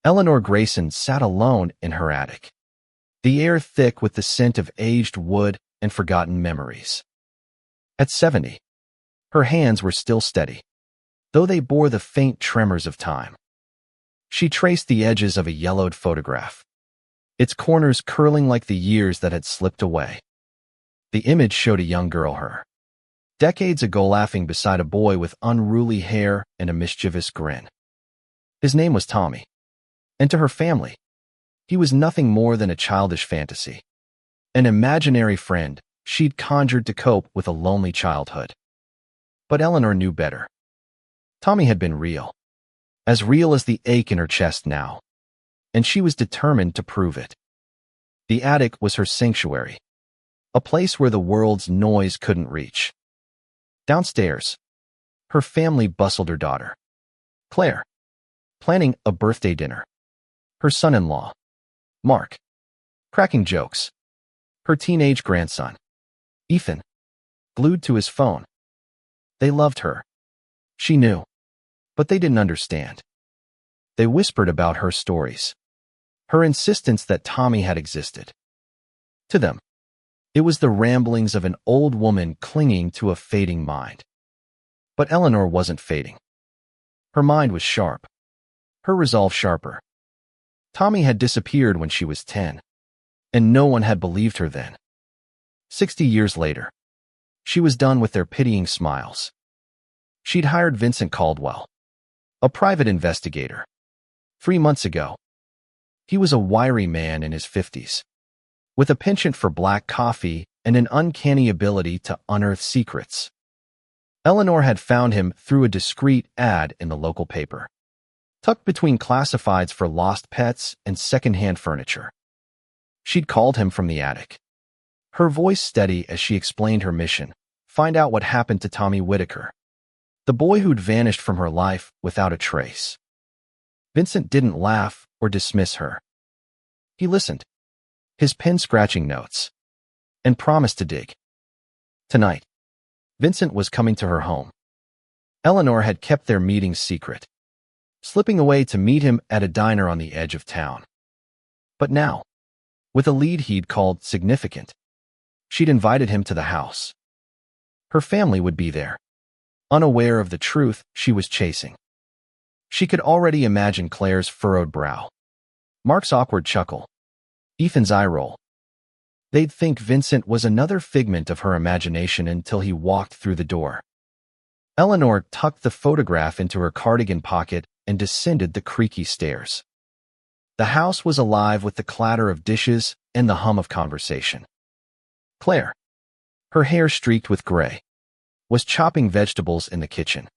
Eleanor Grayson sat alone in her attic, the air thick with the scent of aged wood and forgotten memories. At 70, her hands were still steady, though they bore the faint tremors of time. She traced the edges of a yellowed photograph, its corners curling like the years that had slipped away. The image showed a young girl, her decades ago, laughing beside a boy with unruly hair and a mischievous grin. His name was Tommy, and to her family, he was nothing more than a childish fantasy, an imaginary friend she'd conjured to cope with a lonely childhood. But Eleanor knew better. Tommy had been real as the ache in her chest now, and she was determined to prove it. The attic was her sanctuary, a place where the world's noise couldn't reach. Downstairs, her family bustled, her daughter, Claire, planning a birthday dinner, her son-in-law, Mark, cracking jokes, her teenage grandson, Ethan, glued to his phone. They loved her, she knew, but they didn't understand. They whispered about her stories, her insistence that Tommy had existed. To them, it was the ramblings of an old woman clinging to a fading mind. But Eleanor wasn't fading. Her mind was sharp, her resolve sharper. Tommy had disappeared when she was 10, and no one had believed her then. 60 years later, she was done with their pitying smiles. She'd hired Vincent Caldwell, a private investigator, 3 months ago. He was a wiry man in his 50s, with a penchant for black coffee and an uncanny ability to unearth secrets. Eleanor had found him through a discreet ad in the local paper, tucked between classifieds for lost pets and second-hand furniture. She'd called him from the attic, her voice steady as she explained her mission: find out what happened to Tommy Whitaker, the boy who'd vanished from her life without a trace. Vincent didn't laugh or dismiss her. He listened, his pen scratching notes, and promised to dig. Tonight, Vincent was coming to her home. Eleanor had kept their meetings secret, slipping away to meet him at a diner on the edge of town. But now, with a lead he'd called significant, she'd invited him to the house. Her family would be there, unaware of the truth she was chasing. She could already imagine Claire's furrowed brow, Mark's awkward chuckle, Ethan's eye roll. They'd think Vincent was another figment of her imagination until he walked through the door. Eleanor tucked the photograph into her cardigan pocket and descended the creaky stairs. The house was alive with the clatter of dishes and the hum of conversation. Claire, her hair streaked with gray, was chopping vegetables in the kitchen.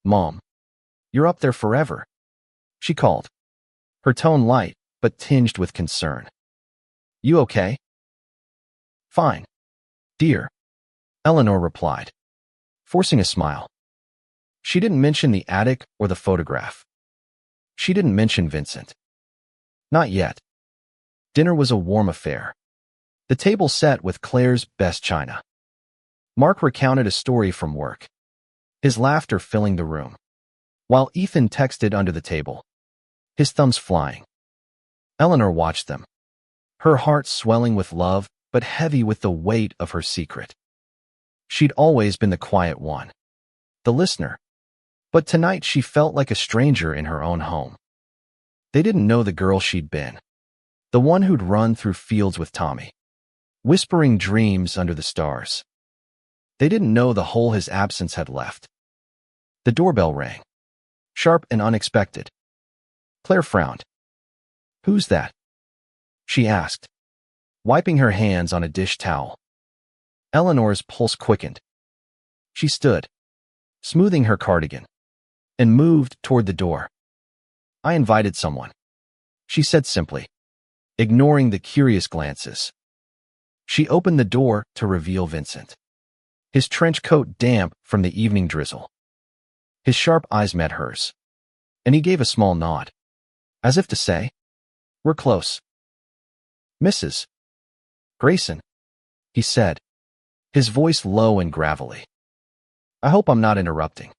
"Mom, you're up there forever," she called, her tone light but tinged with concern. "You okay?" "Fine, dear," Eleanor replied, forcing a smile. She didn't mention the attic or the photograph. She didn't mention Vincent. Not yet. Dinner was a warm affair, the table set with Claire's best china. Mark recounted a story from work, his laughter filling the room, while Ethan texted under the table, his thumbs flying. Eleanor watched them, her heart swelling with love but heavy with the weight of her secret. She'd always been the quiet one, the listener, but tonight she felt like a stranger in her own home. They didn't know the girl she'd been, the one who'd run through fields with Tommy, whispering dreams under the stars. They didn't know the hole his absence had left. The doorbell rang, sharp and unexpected. Claire frowned. "Who's that?" she asked, wiping her hands on a dish towel. Eleanor's pulse quickened. She stood, smoothing her cardigan, and moved toward the door. "I invited someone," she said simply, ignoring the curious glances. She opened the door to reveal Vincent, his trench coat damp from the evening drizzle. His sharp eyes met hers, and he gave a small nod, as if to say, "We're close." "Mrs. Grayson," he said, his voice low and gravelly. "I hope I'm not interrupting."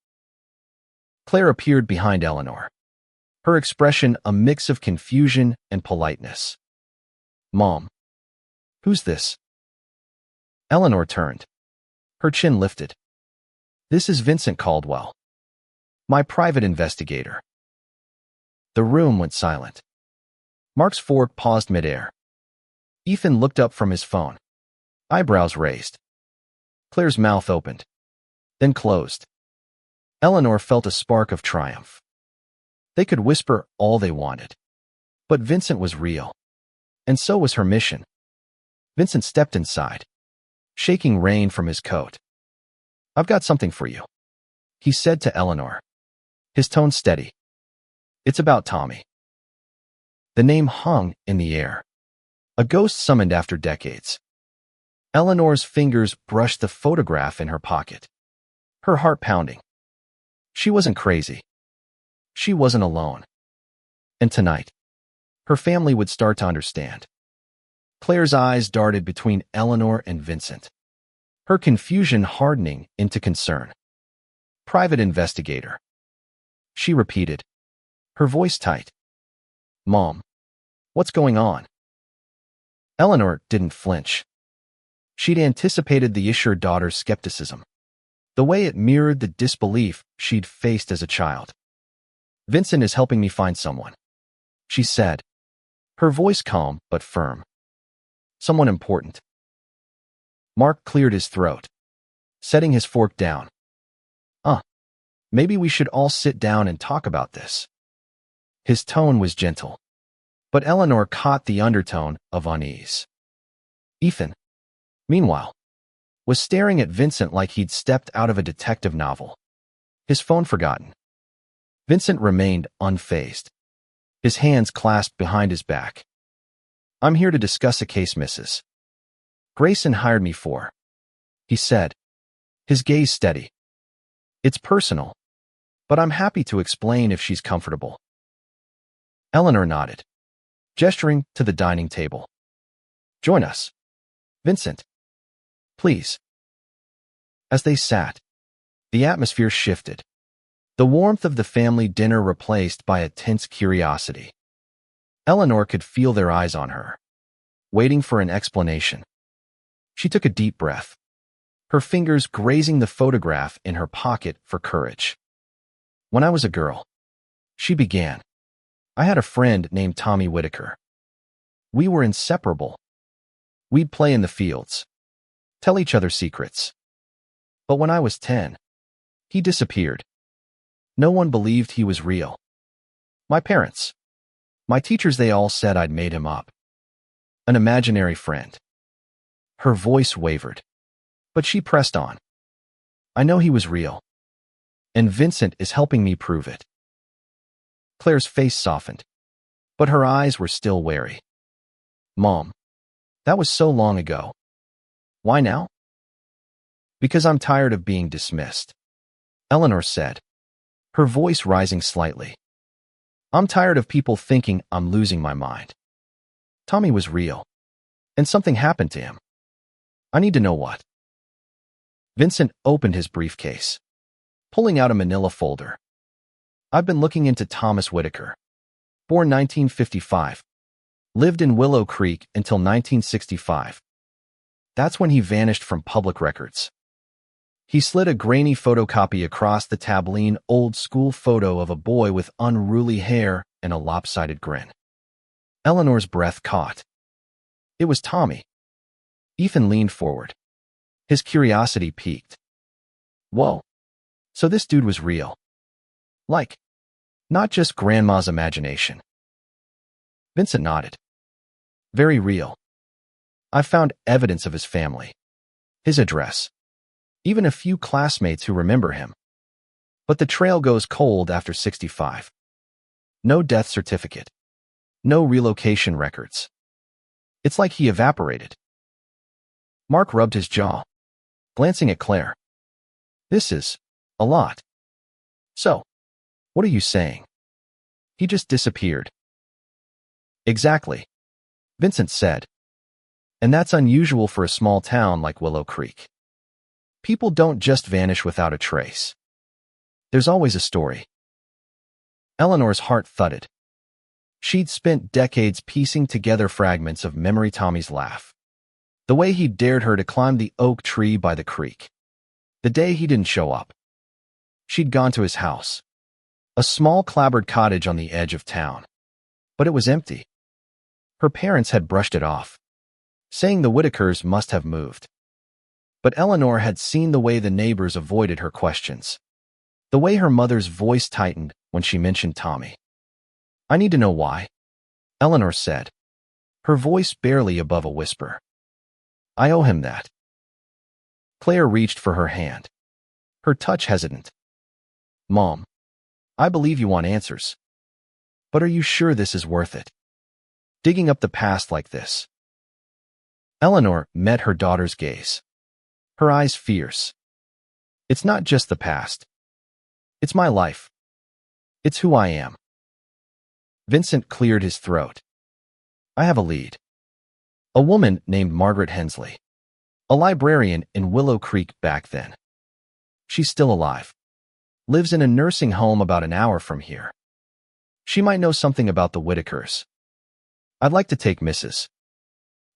Claire appeared behind Eleanor, her expression a mix of confusion and politeness. "Mom, who's this?" Eleanor turned. Her chin lifted. "This is Vincent Caldwell, my private investigator." The room went silent. Mark's fork paused midair. Ethan looked up from his phone, eyebrows raised. Claire's mouth opened, then closed. Eleanor felt a spark of triumph. They could whisper all they wanted, but Vincent was real, and so was her mission. Vincent stepped inside, shaking rain from his coat. "I've got something for you," he said to Eleanor, his tone steady. "It's about Tommy." The name hung in the air, a ghost summoned after decades. Eleanor's fingers brushed the photograph in her pocket, her heart pounding. She wasn't crazy. She wasn't alone. And tonight, her family would start to understand. Claire's eyes darted between Eleanor and Vincent, her confusion hardening into concern. "Private investigator," she repeated, her voice tight. "Mom, what's going on?" Eleanor didn't flinch. She'd anticipated the Isher daughter's skepticism, the way it mirrored the disbelief she'd faced as a child. "Vincent is helping me find someone," she said, her voice calm but firm. "Someone important." Mark cleared his throat, setting his fork down. Maybe we should all sit down and talk about this." His tone was gentle, but Eleanor caught the undertone of unease. Ethan, meanwhile, was staring at Vincent like he'd stepped out of a detective novel, his phone forgotten. Vincent remained unfazed, his hands clasped behind his back. "I'm here to discuss a case Mrs. Grayson hired me for," he said, his gaze steady. "It's personal, but I'm happy to explain if she's comfortable." Eleanor nodded, gesturing to the dining table. "Join us, Vincent. Please." As they sat, the atmosphere shifted, the warmth of the family dinner replaced by a tense curiosity. Eleanor could feel their eyes on her, waiting for an explanation. She took a deep breath, her fingers grazing the photograph in her pocket for courage. "When I was a girl," she began, "I had a friend named Tommy Whitaker. We were inseparable. We'd play in the fields, tell each other secrets. But when I was 10, he disappeared. No one believed he was real. My parents, my teachers, they all said I'd made him up. An imaginary friend." Her voice wavered, but she pressed on. "I know he was real, and Vincent is helping me prove it." Claire's face softened, but her eyes were still wary. "Mom, that was so long ago. Why now?" "Because I'm tired of being dismissed," Eleanor said, her voice rising slightly. "I'm tired of people thinking I'm losing my mind. Tommy was real, and something happened to him. I need to know what." Vincent opened his briefcase, pulling out a manila folder. "I've been looking into Thomas Whitaker. Born 1955. Lived in Willow Creek until 1965. That's when he vanished from public records." He slid a grainy photocopy across the tableen old-school photo of a boy with unruly hair and a lopsided grin. Eleanor's breath caught. It was Tommy. Ethan leaned forward, his curiosity piqued. "Whoa, so this dude was real. Like, not just Grandma's imagination." Vincent nodded. "Very real. I've found evidence of his family, his address, even a few classmates who remember him. But the trail goes cold after 65. No death certificate. No relocation records. It's like he evaporated." Mark rubbed his jaw, glancing at Claire. "This is a lot. So, what are you saying? He just disappeared?" "Exactly," Vincent said. "And that's unusual for a small town like Willow Creek. People don't just vanish without a trace. There's always a story." Eleanor's heart thudded. She'd spent decades piecing together fragments of Memory Tommy's laugh. The way he dared her to climb the oak tree by the creek. The day he didn't show up. She'd gone to his house. A small clapboard cottage on the edge of town. But it was empty. Her parents had brushed it off, saying the Whitakers must have moved. But Eleanor had seen the way the neighbors avoided her questions. The way her mother's voice tightened when she mentioned Tommy. "I need to know why," Eleanor said, her voice barely above a whisper. "I owe him that." Claire reached for her hand, her touch hesitant. "Mom, I believe you want answers. But are you sure this is worth it? Digging up the past like this?" Eleanor met her daughter's gaze, her eyes fierce. "It's not just the past. It's my life. It's who I am." Vincent cleared his throat. "I have a lead. A woman named Margaret Hensley, a librarian in Willow Creek back then. She's still alive. Lives in a nursing home about an hour from here. She might know something about the Whitakers. I'd like to take Mrs.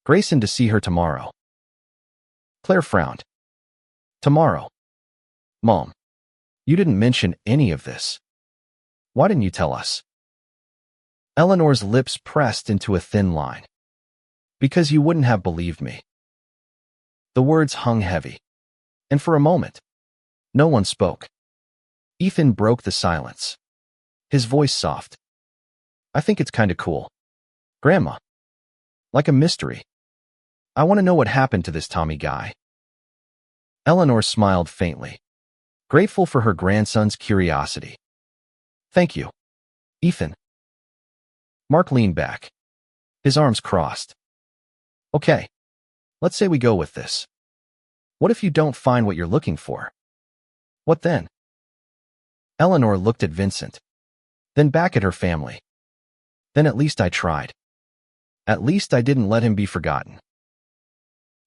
Grayson to see her tomorrow." Claire frowned. "Tomorrow? Mom, you didn't mention any of this. Why didn't you tell us?" Eleanor's lips pressed into a thin line. "Because you wouldn't have believed me." The words hung heavy, and for a moment, no one spoke. Ethan broke the silence, his voice soft. "I think it's kinda cool, Grandma. Like a mystery. I want to know what happened to this Tommy guy." Eleanor smiled faintly, grateful for her grandson's curiosity. "Thank you, Ethan." Mark leaned back, his arms crossed. "Okay, let's say we go with this. What if you don't find what you're looking for? What then?" Eleanor looked at Vincent, then back at her family. "Then at least I tried. At least I didn't let him be forgotten."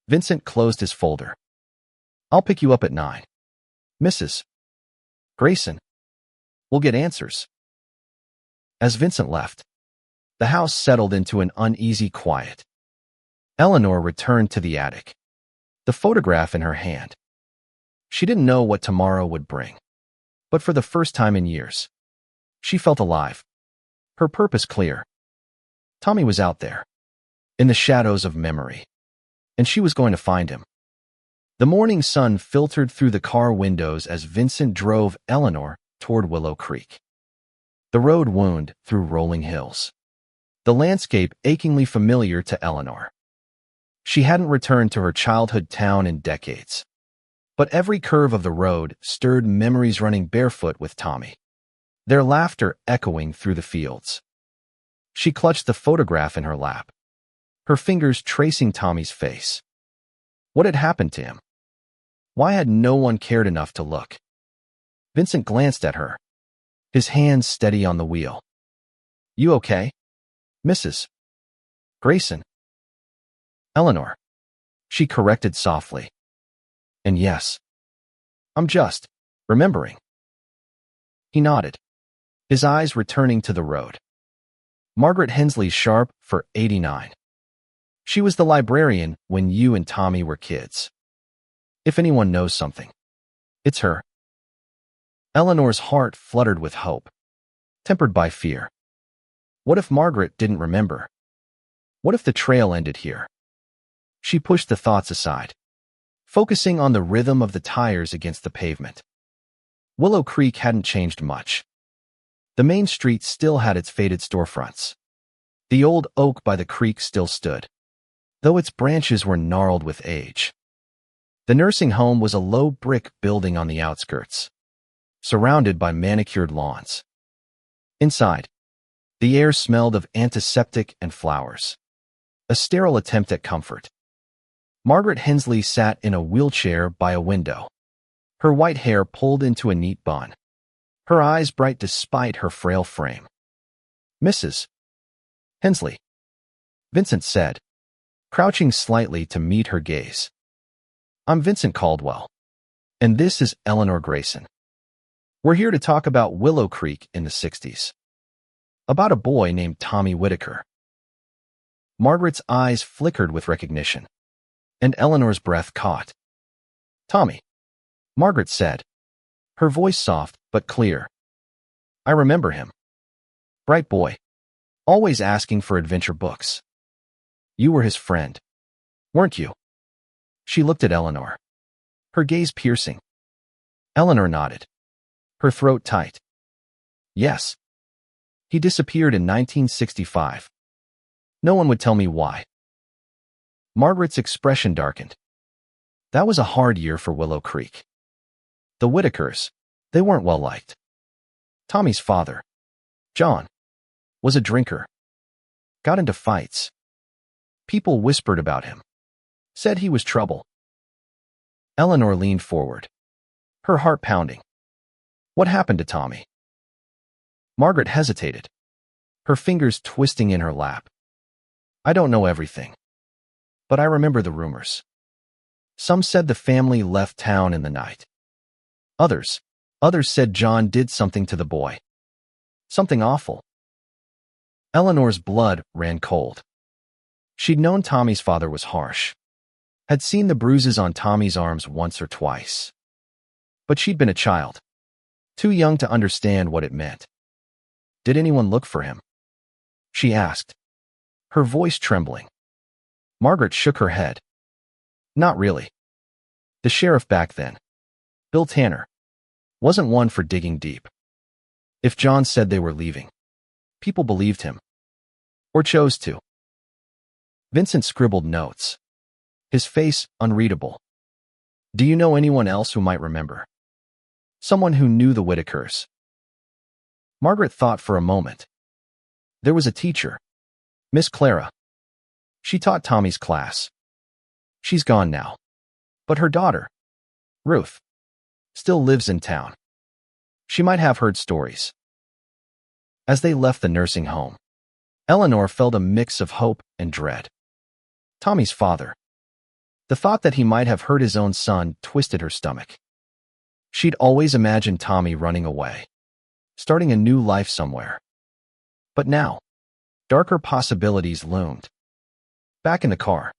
Vincent closed his folder. "I'll pick you up at 9. Mrs. Grayson. We'll get answers." As Vincent left, the house settled into an uneasy quiet. Eleanor returned to the attic, the photograph in her hand. She didn't know what tomorrow would bring, but for the first time in years, she felt alive, her purpose clear. Tommy was out there, in the shadows of memory, and she was going to find him. The morning sun filtered through the car windows as Vincent drove Eleanor toward Willow Creek. The road wound through rolling hills, the landscape achingly familiar to Eleanor. She hadn't returned to her childhood town in decades, but every curve of the road stirred memories running barefoot with Tommy, their laughter echoing through the fields. She clutched the photograph in her lap, her fingers tracing Tommy's face. What had happened to him? Why had no one cared enough to look? Vincent glanced at her, his hands steady on the wheel. "You okay, Mrs. Grayson?" "Eleanor," she corrected softly. "And yes, I'm just remembering." He nodded, his eyes returning to the road. Margaret Hensley's sharp for 89. She was the librarian when you and Tommy were kids. If anyone knows something, it's her. Eleanor's heart fluttered with hope, tempered by fear. What if Margaret didn't remember? What if the trail ended here? She pushed the thoughts aside, focusing on the rhythm of the tires against the pavement. Willow Creek hadn't changed much. The main street still had its faded storefronts. The old oak by the creek still stood, though its branches were gnarled with age. The nursing home was a low brick building on the outskirts, surrounded by manicured lawns. Inside, the air smelled of antiseptic and flowers, a sterile attempt at comfort. Margaret Hensley sat in a wheelchair by a window, her white hair pulled into a neat bun, her eyes bright despite her frail frame. "Mrs. Hensley," Vincent said, crouching slightly to meet her gaze. "I'm Vincent Caldwell, and this is Eleanor Grayson. We're here to talk about Willow Creek in the 60s. About a boy named Tommy Whitaker. Margaret's eyes flickered with recognition, and Eleanor's breath caught. Tommy, Margaret said, her voice soft but clear. I remember him. Bright boy, always asking for adventure books. You were his friend, weren't you? She looked at Eleanor, her gaze piercing. Eleanor nodded, her throat tight. Yes. He disappeared in 1965. No one would tell me why. Margaret's expression darkened. That was a hard year for Willow Creek. The Whitakers, they weren't well liked. Tommy's father, John, was a drinker. Got into fights. People whispered about him. Said he was trouble. Eleanor leaned forward, her heart pounding. What happened to Tommy? Margaret hesitated, her fingers twisting in her lap. I don't know everything, but I remember the rumors. Some said the family left town in the night. Others said John did something to the boy. Something awful. Eleanor's blood ran cold. She'd known Tommy's father was harsh, had seen the bruises on Tommy's arms once or twice. But she'd been a child, too young to understand what it meant. Did anyone look for him? She asked, her voice trembling. Margaret shook her head. Not really. The sheriff back then, Bill Tanner, wasn't one for digging deep. If John said they were leaving, people believed him. Or chose to. Vincent scribbled notes, his face unreadable. Do you know anyone else who might remember? Someone who knew the Whitakers? Margaret thought for a moment. There was a teacher, Miss Clara. She taught Tommy's class. She's gone now. But her daughter, Ruth, still lives in town. She might have heard stories. As they left the nursing home, Eleanor felt a mix of hope and dread. Tommy's father. The thought that he might have hurt his own son twisted her stomach. She'd always imagined Tommy running away, starting a new life somewhere. But now, darker possibilities loomed. Back in the car,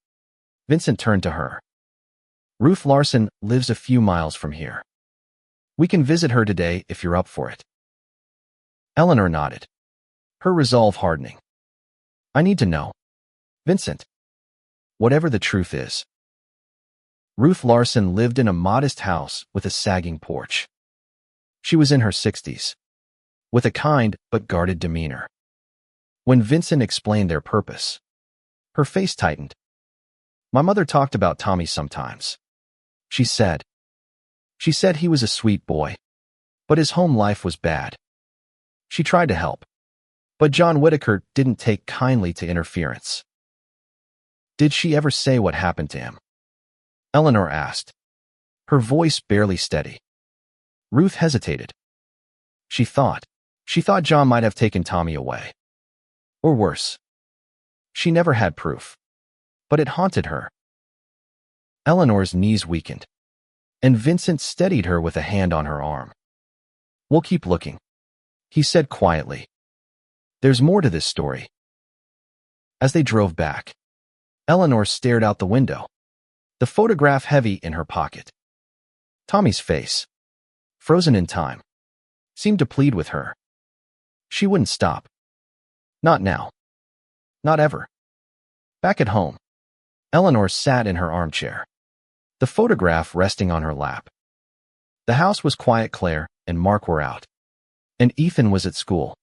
Vincent turned to her. Ruth Larson lives a few miles from here. We can visit her today if you're up for it. Eleanor nodded, her resolve hardening. I need to know. Vincent. Whatever the truth is. Ruth Larson lived in a modest house with a sagging porch. She was in her 60s, with a kind but guarded demeanor. When Vincent explained their purpose, her face tightened. My mother talked about Tommy sometimes. She said he was a sweet boy, but his home life was bad. She tried to help, but John Whitaker didn't take kindly to interference. Did she ever say what happened to him? Eleanor asked, her voice barely steady. Ruth hesitated. She thought John might have taken Tommy away. Or worse. She never had proof, but it haunted her. Eleanor's knees weakened, and Vincent steadied her with a hand on her arm. We'll keep looking, he said quietly. There's more to this story. As they drove back, Eleanor stared out the window, the photograph heavy in her pocket. Tommy's face, frozen in time, seemed to plead with her. She wouldn't stop. Not now. Not ever. Back at home, Eleanor sat in her armchair, the photograph resting on her lap. The house was quiet. Claire and Mark were out, and Ethan was at school.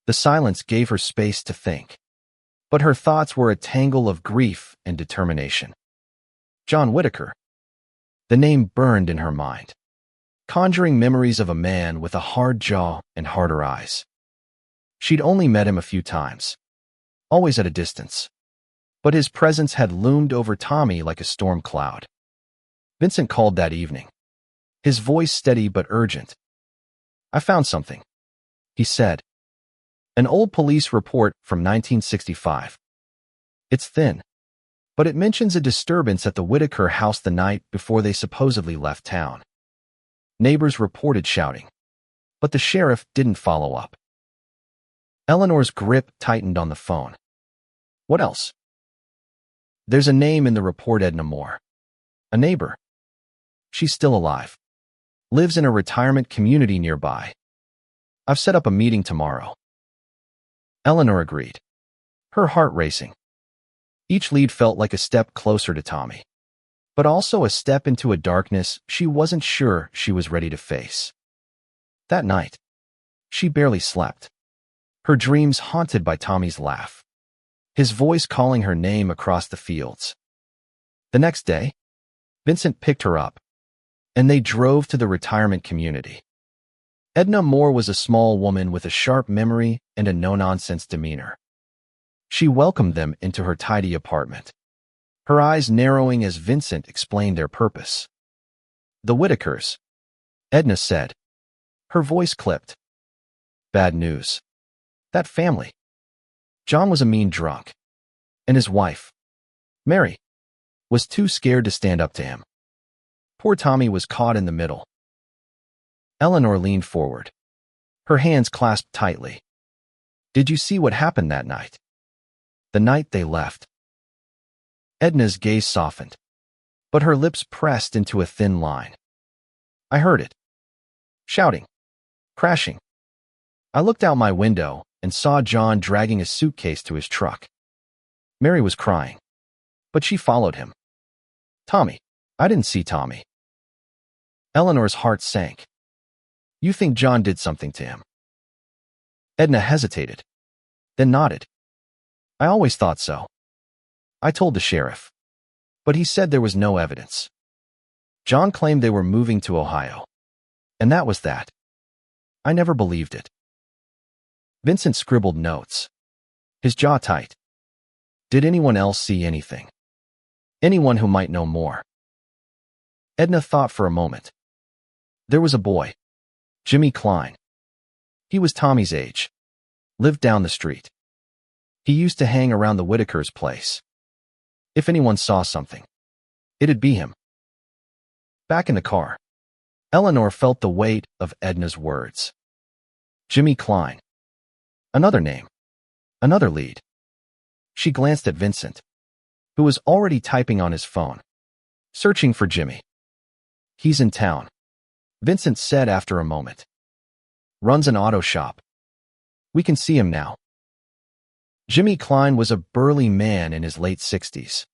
The silence gave her space to think, but her thoughts were a tangle of grief and determination. John Whitaker. The name burned in her mind, conjuring memories of a man with a hard jaw and harder eyes. She'd only met him a few times, always at a distance, but his presence had loomed over Tommy like a storm cloud. Vincent called that evening, his voice steady but urgent. I found something, he said. An old police report from 1965. It's thin, but it mentions a disturbance at the Whitaker house the night before they supposedly left town. Neighbors reported shouting, but the sheriff didn't follow up. Eleanor's grip tightened on the phone. What else? There's a name in the report, Edna Moore. A neighbor. She's still alive. Lives in a retirement community nearby. I've set up a meeting tomorrow. Eleanor agreed, her heart racing. Each lead felt like a step closer to Tommy, but also a step into a darkness she wasn't sure she was ready to face. That night, she barely slept, her dreams haunted by Tommy's laugh, his voice calling her name across the fields. The next day, Vincent picked her up, and they drove to the retirement community. Edna Moore was a small woman with a sharp memory and a no-nonsense demeanor. She welcomed them into her tidy apartment, her eyes narrowing as Vincent explained their purpose. The Whitakers, Edna said, her voice clipped. Bad news. That family. John was a mean drunk, and his wife, Mary, was too scared to stand up to him. Poor Tommy was caught in the middle. Eleanor leaned forward, her hands clasped tightly. Did you see what happened that night? The night they left. Edna's gaze softened, but her lips pressed into a thin line. I heard it. Shouting. Crashing. I looked out my window and saw John dragging a suitcase to his truck. Mary was crying, but she followed him. Tommy. I didn't see Tommy. Eleanor's heart sank. You think John did something to him? Edna hesitated, then nodded. I always thought so. I told the sheriff, but he said there was no evidence. John claimed they were moving to Ohio, and that was that. I never believed it. Vincent scribbled notes, his jaw tight. Did anyone else see anything? Anyone who might know more? Edna thought for a moment. There was a boy, Jimmy Klein. He was Tommy's age, lived down the street. He used to hang around the Whitakers' place. If anyone saw something, it'd be him. Back in the car, Eleanor felt the weight of Edna's words. Jimmy Klein. Another name. Another lead. She glanced at Vincent, who was already typing on his phone, searching for Jimmy. He's in town, Vincent said after a moment. Runs an auto shop. We can see him now. Jimmy Klein was a burly man in his late 60s,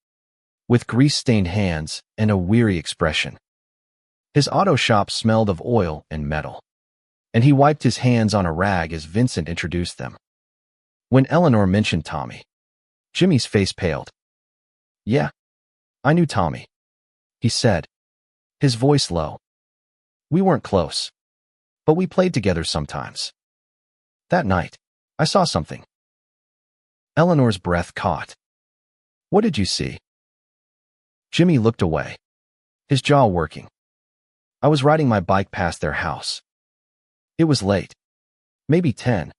with grease-stained hands and a weary expression. His auto shop smelled of oil and metal, and he wiped his hands on a rag as Vincent introduced them. When Eleanor mentioned Tommy, Jimmy's face paled. Yeah, I knew Tommy, he said, his voice low. We weren't close, but we played together sometimes. That night, I saw something. Eleanor's breath caught. What did you see? Jimmy looked away, his jaw working. I was riding my bike past their house. It was late, maybe 10.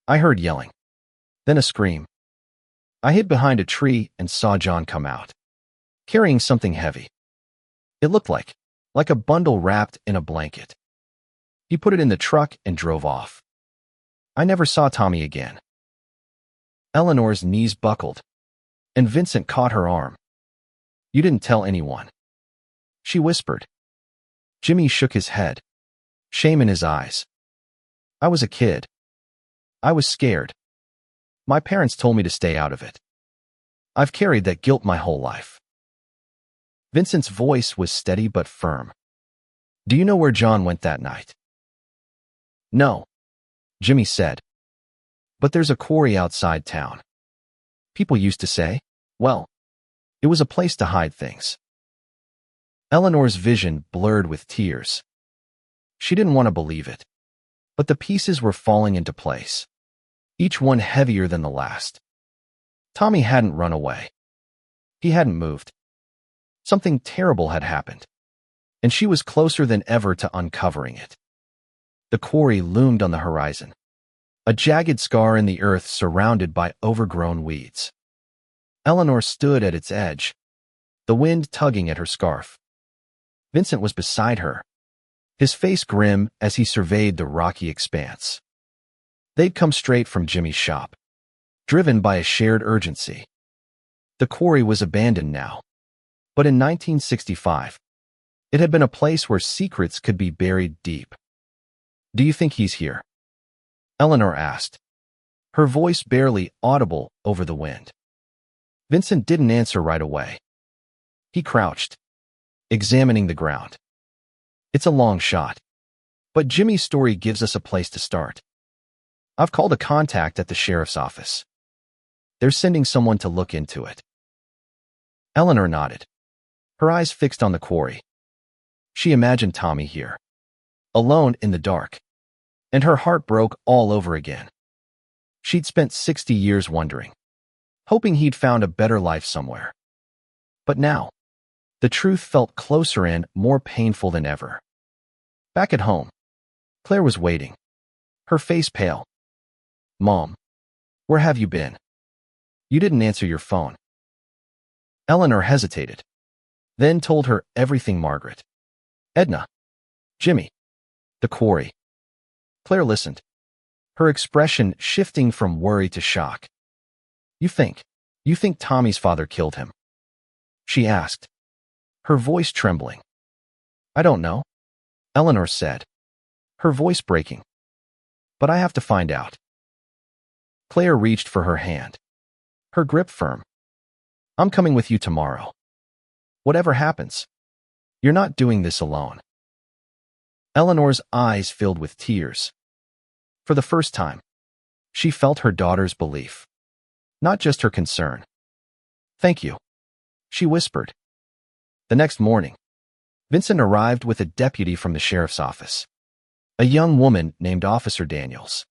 I heard yelling, then a scream. I hid behind a tree and saw John come out, carrying something heavy. It looked like a bundle wrapped in a blanket. He put it in the truck and drove off. I never saw Tommy again. Eleanor's knees buckled, and Vincent caught her arm. You didn't tell anyone, she whispered. Jimmy shook his head, shame in his eyes. I was a kid. I was scared. My parents told me to stay out of it. I've carried that guilt my whole life. Vincent's voice was steady but firm. Do you know where John went that night? No, Jimmy said. But there's a quarry outside town. People used to say, well, it was a place to hide things. Eleanor's vision blurred with tears. She didn't want to believe it, but the pieces were falling into place, each one heavier than the last. Tommy hadn't run away. He hadn't moved. Something terrible had happened, and she was closer than ever to uncovering it. The quarry loomed on the horizon, a jagged scar in the earth surrounded by overgrown weeds. Eleanor stood at its edge, the wind tugging at her scarf. Vincent was beside her, his face grim as he surveyed the rocky expanse. They'd come straight from Jimmy's shop, driven by a shared urgency. The quarry was abandoned now, but in 1965, it had been a place where secrets could be buried deep. "Do you think he's here?" Eleanor asked, her voice barely audible over the wind. Vincent didn't answer right away. He crouched, examining the ground. "It's a long shot, but Jimmy's story gives us a place to start. I've called a contact at the sheriff's office. They're sending someone to look into it." Eleanor nodded, her eyes fixed on the quarry. She imagined Tommy here, alone in the dark, and her heart broke all over again. She'd spent 60 years wondering, hoping he'd found a better life somewhere. But now, the truth felt closer and more painful than ever. Back at home, Claire was waiting, her face pale. "Mom, where have you been? You didn't answer your phone." Eleanor hesitated, then told her everything. Margaret, Edna, Jimmy, the quarry. Claire listened, her expression shifting from worry to shock. You think Tommy's father killed him?" she asked, her voice trembling. "I don't know," Eleanor said, her voice breaking. "But I have to find out." Claire reached for her hand, her grip firm. "I'm coming with you tomorrow. Whatever happens, you're not doing this alone." Eleanor's eyes filled with tears. For the first time, she felt her daughter's belief, not just her concern. "Thank you," she whispered. The next morning, Vincent arrived with a deputy from the sheriff's office, a young woman named Officer Daniels.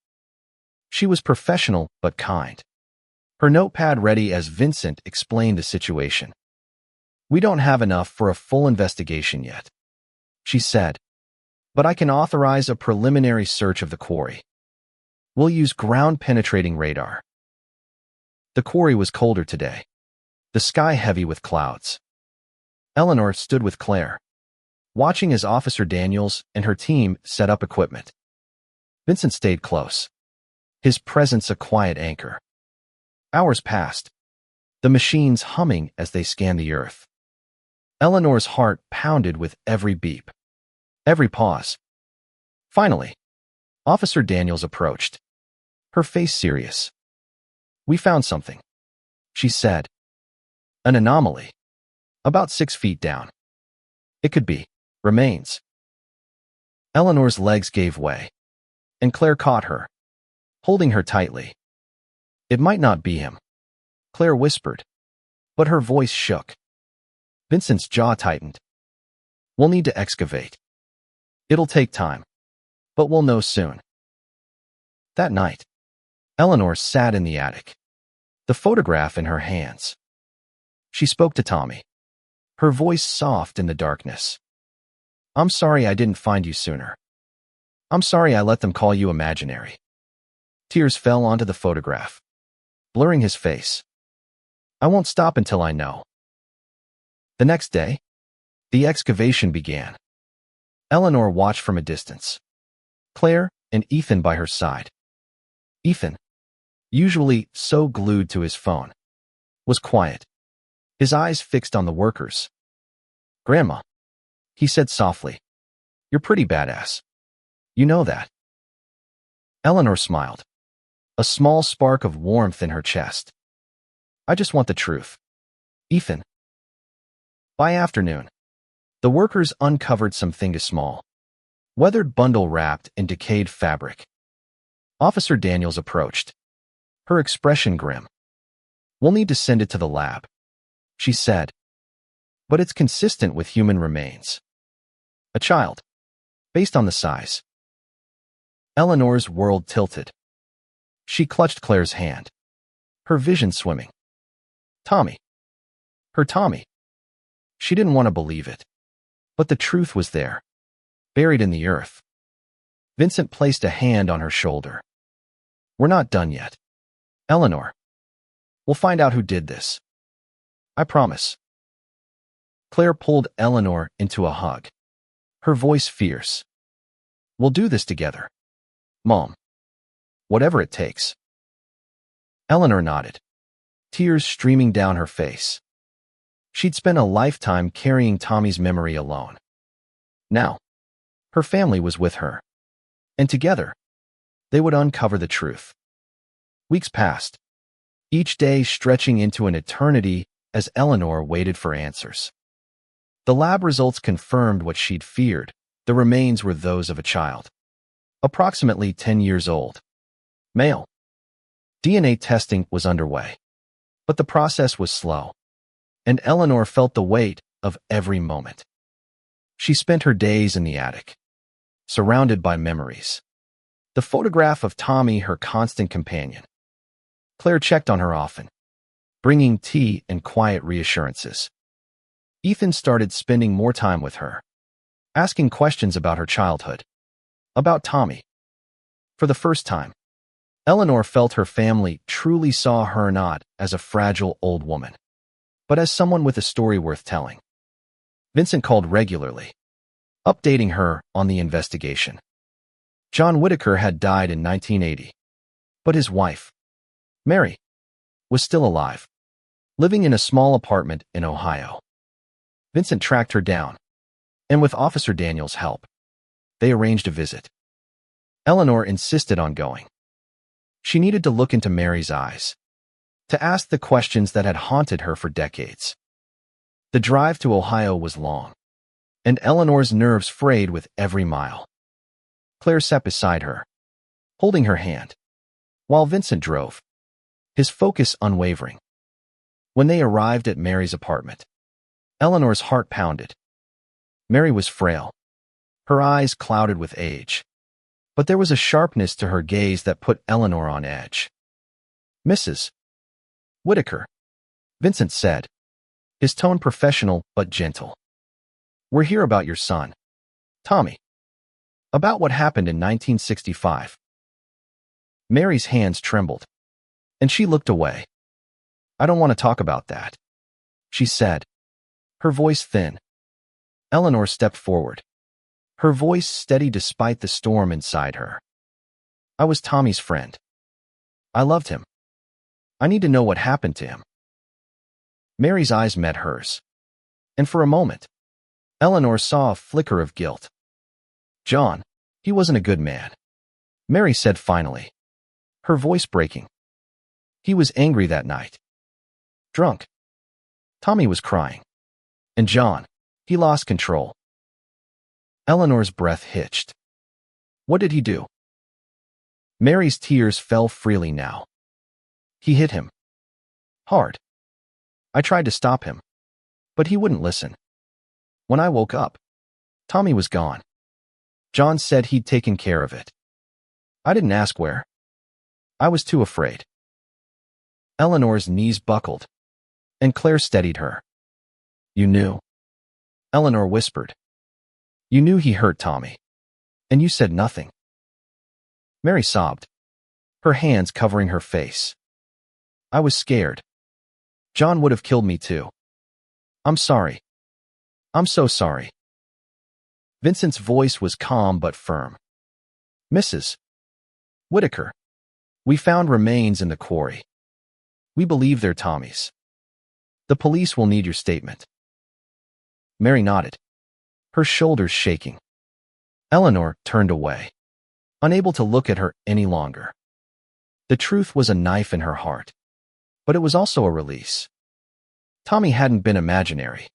She was professional but kind, her notepad ready as Vincent explained the situation. "We don't have enough for a full investigation yet," she said, "but I can authorize a preliminary search of the quarry. We'll use ground-penetrating radar." The quarry was colder today, the sky heavy with clouds. Eleanor stood with Claire, watching as Officer Daniels and her team set up equipment. Vincent stayed close, his presence a quiet anchor. Hours passed, the machines humming as they scanned the earth. Eleanor's heart pounded with every beep, every pause. Finally, Officer Daniels approached, her face serious. "We found something," she said. "An anomaly, about 6 feet down. It could be remains." Eleanor's legs gave way, and Claire caught her, holding her tightly. "It might not be him," Claire whispered, but her voice shook. Vincent's jaw tightened. "We'll need to excavate. It'll take time, but we'll know soon." That night, Eleanor sat in the attic, the photograph in her hands. She spoke to Tommy, her voice soft in the darkness. "I'm sorry I didn't find you sooner. I'm sorry I let them call you imaginary." Tears fell onto the photograph, blurring his face. "I won't stop until I know." The next day, the excavation began. Eleanor watched from a distance, Claire and Ethan by her side. Ethan, usually so glued to his phone, was quiet, his eyes fixed on the workers. "Grandma," he said softly, "you're pretty badass. You know that." Eleanor smiled, a small spark of warmth in her chest. "I just want the truth, Ethan." By afternoon, the workers uncovered something small, weathered bundle wrapped in decayed fabric. Officer Daniels approached, her expression grim. "We'll need to send it to the lab," she said. "But it's consistent with human remains. A child, based on the size." Eleanor's world tilted. She clutched Claire's hand, her vision swimming. Tommy. Her Tommy. She didn't want to believe it, but the truth was there, buried in the earth. Vincent placed a hand on her shoulder. "We're not done yet, Eleanor. We'll find out who did this. I promise." Claire pulled Eleanor into a hug, her voice fierce. "We'll do this together, Mom. Whatever it takes. Eleanor nodded, tears streaming down her face. She'd spent a lifetime carrying Tommy's memory alone. Now, her family was with her, and together, they would uncover the truth. Weeks passed, each day stretching into an eternity as Eleanor waited for answers. The lab results confirmed what she'd feared. The remains were those of a child, approximately 10 years old. Male. DNA testing was underway, but the process was slow, and Eleanor felt the weight of every moment. She spent her days in the attic, surrounded by memories. The photograph of Tommy, her constant companion. Claire checked on her often, bringing tea and quiet reassurances. Ethan started spending more time with her, asking questions about her childhood, about Tommy. For the first time, Eleanor felt her family truly saw her not as a fragile old woman, but as someone with a story worth telling. Vincent called regularly, updating her on the investigation. John Whitaker had died in 1980, but his wife, Mary, was still alive, living in a small apartment in Ohio. Vincent tracked her down, and with Officer Daniel's help, they arranged a visit. Eleanor insisted on going. She needed to look into Mary's eyes, to ask the questions that had haunted her for decades. The drive to Ohio was long, and Eleanor's nerves frayed with every mile. Claire sat beside her, holding her hand, while Vincent drove, his focus unwavering. When they arrived at Mary's apartment, Eleanor's heart pounded. Mary was frail, her eyes clouded with age, but there was a sharpness to her gaze that put Eleanor on edge. "Mrs. Whitaker," Vincent said, his tone professional but gentle. "We're here about your son, Tommy. About what happened in 1965. Mary's hands trembled, and she looked away. "I don't want to talk about that," she said, her voice thin. Eleanor stepped forward, her voice steady despite the storm inside her. "I was Tommy's friend. I loved him. I need to know what happened to him." Mary's eyes met hers, and for a moment, Eleanor saw a flicker of guilt. "John, he wasn't a good man," Mary said finally, her voice breaking. "He was angry that night. Drunk. Tommy was crying. And John, he lost control." Eleanor's breath hitched. "What did he do?" Mary's tears fell freely now. "He hit him. Hard. I tried to stop him, but he wouldn't listen. When I woke up, Tommy was gone. John said he'd taken care of it. I didn't ask where. I was too afraid." Eleanor's knees buckled, and Claire steadied her. "You knew," Eleanor whispered. "You knew he hurt Tommy, and you said nothing." Mary sobbed, her hands covering her face. "I was scared. John would have killed me too. I'm sorry. I'm so sorry." Vincent's voice was calm but firm. "Mrs. Whitaker, we found remains in the quarry. We believe they're Tommy's. The police will need your statement." Mary nodded, her shoulders shaking. Eleanor turned away, unable to look at her any longer. The truth was a knife in her heart, but it was also a release. Tommy hadn't been imaginary.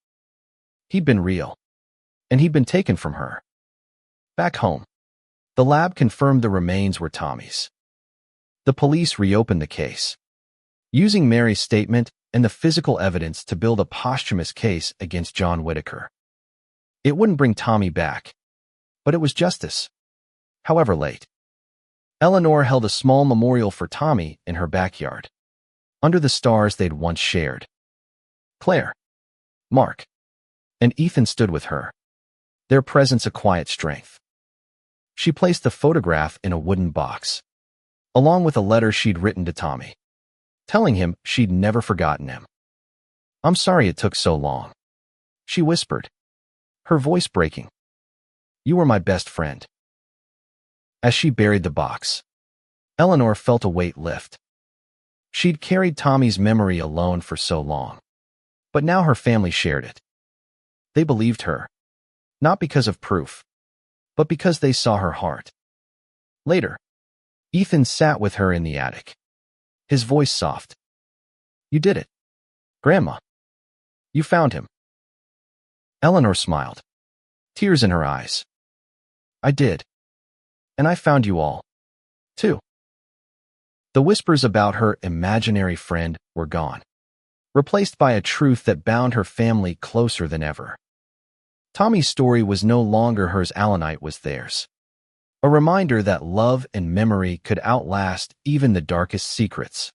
He'd been real, and he'd been taken from her. Back home, the lab confirmed the remains were Tommy's. The police reopened the case, using Mary's statement and the physical evidence to build a posthumous case against John Whitaker. It wouldn't bring Tommy back, but it was justice, however late. Eleanor held a small memorial for Tommy in her backyard, under the stars they'd once shared. Claire, Mark, and Ethan stood with her, their presence a quiet strength. She placed the photograph in a wooden box, along with a letter she'd written to Tommy, telling him she'd never forgotten him. "I'm sorry it took so long," she whispered, her voice breaking. "You were my best friend." As she buried the box, Eleanor felt a weight lift. She'd carried Tommy's memory alone for so long. But now her family shared it. They believed her, not because of proof, but because they saw her heart. Later, Ethan sat with her in the attic, his voice soft. "You did it, Grandma. You found him." Eleanor smiled, tears in her eyes. "I did. And I found you all, too." The whispers about her imaginary friend were gone, replaced by a truth that bound her family closer than ever. Tommy's story was no longer hers, Allenite was theirs. A reminder that love and memory could outlast even the darkest secrets.